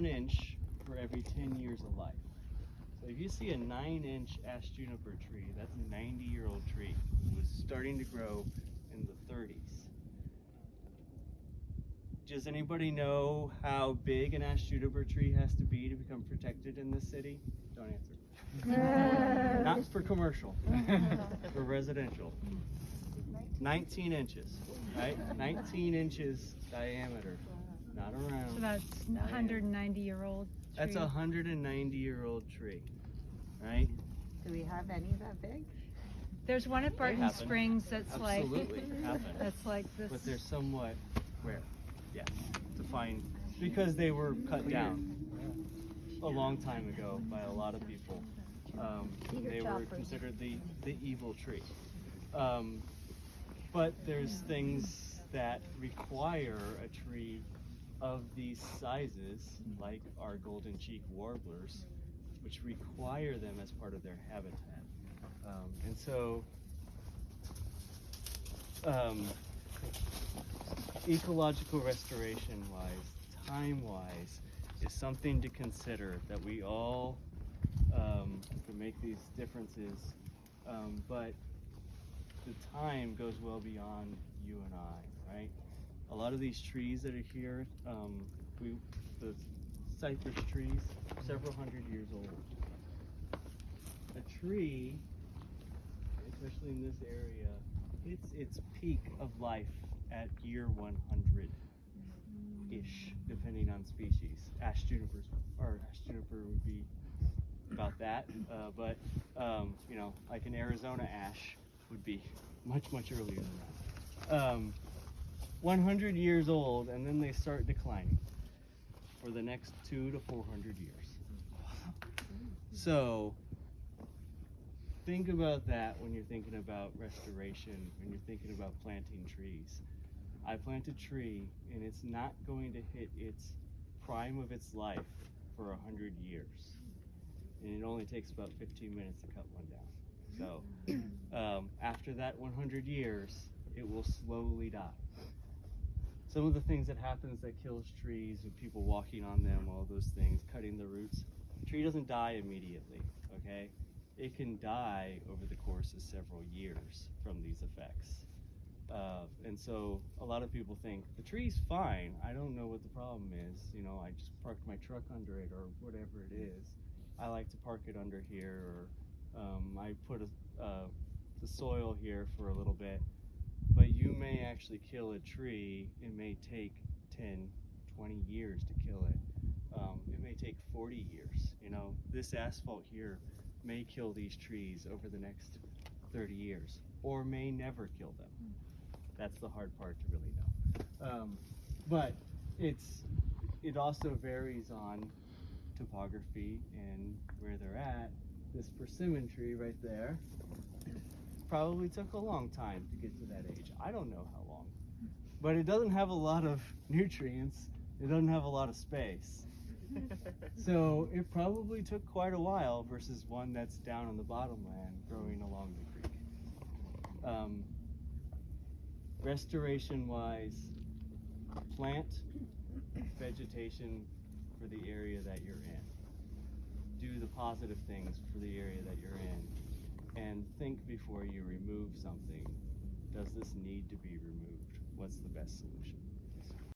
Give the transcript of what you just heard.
1 inch for every 10 years of life. So if you see a 9-inch Ash Juniper tree, that's a 90-year-old tree. It was starting to grow in the 30s. Does anybody know how big an Ash Juniper tree has to be to become protected in this city? Don't answer. Not for commercial, for residential. 19 inches, right? 19 inches diameter, not around. So that's 190-year-old tree. That's a 190-year-old tree, right? Do we have any that big? There's one at Barton happen. Springs that's Absolutely happen. that's like this. But they're somewhat rare, yeah, to find, because they were cut down a long time ago by a lot of people. They were considered the evil tree. But there's things that require a tree of these sizes, like our golden cheek warblers, which require them as part of their habitat. And so, ecological restoration-wise, time-wise, is something to consider, that we all can make these differences, but the time goes well beyond you and I, right? A lot of these trees that are here, the cypress trees, several hundred years old. A tree, especially in this area, it's its peak of life at year 100-ish, depending on species. Ash junipers, or Ash juniper would be about that, but you know, like an Arizona ash would be much earlier than that. 100 years old, and then they start declining for the next 200 to 400 years. So think about that when you're thinking about restoration, when you're thinking about planting trees. I plant a tree and it's not going to hit its prime of its life for 100 years. And it only takes about 15 minutes to cut one down. So after that 100 years, it will slowly die. Some of the things that happens that kills trees, with people walking on them, all those things, cutting the roots, the tree doesn't die immediately, okay? It can die over the course of several years from these effects. And so a lot of people think, the tree's fine, I don't know what the problem is, you know, I just parked my truck under it or whatever it is. I like to park it under here, or I put the soil here for a little bit. But you may actually kill a tree. It may take 10, 20 years to kill it. It may take 40 years. You know, this asphalt here may kill these trees over the next 30 years, or may never kill them. That's the hard part to really know. But it also varies on topography and where they're at. This persimmon tree right there probably took a long time to get to that age. I don't know how long, but it doesn't have a lot of nutrients. It doesn't have a lot of space. So it probably took quite a while versus one that's down on the bottomland growing along the creek. Restoration wise, plant vegetation for the area that you're in. Do the positive things for the area that you're in. And think before you remove something, does this need to be removed? What's the best solution?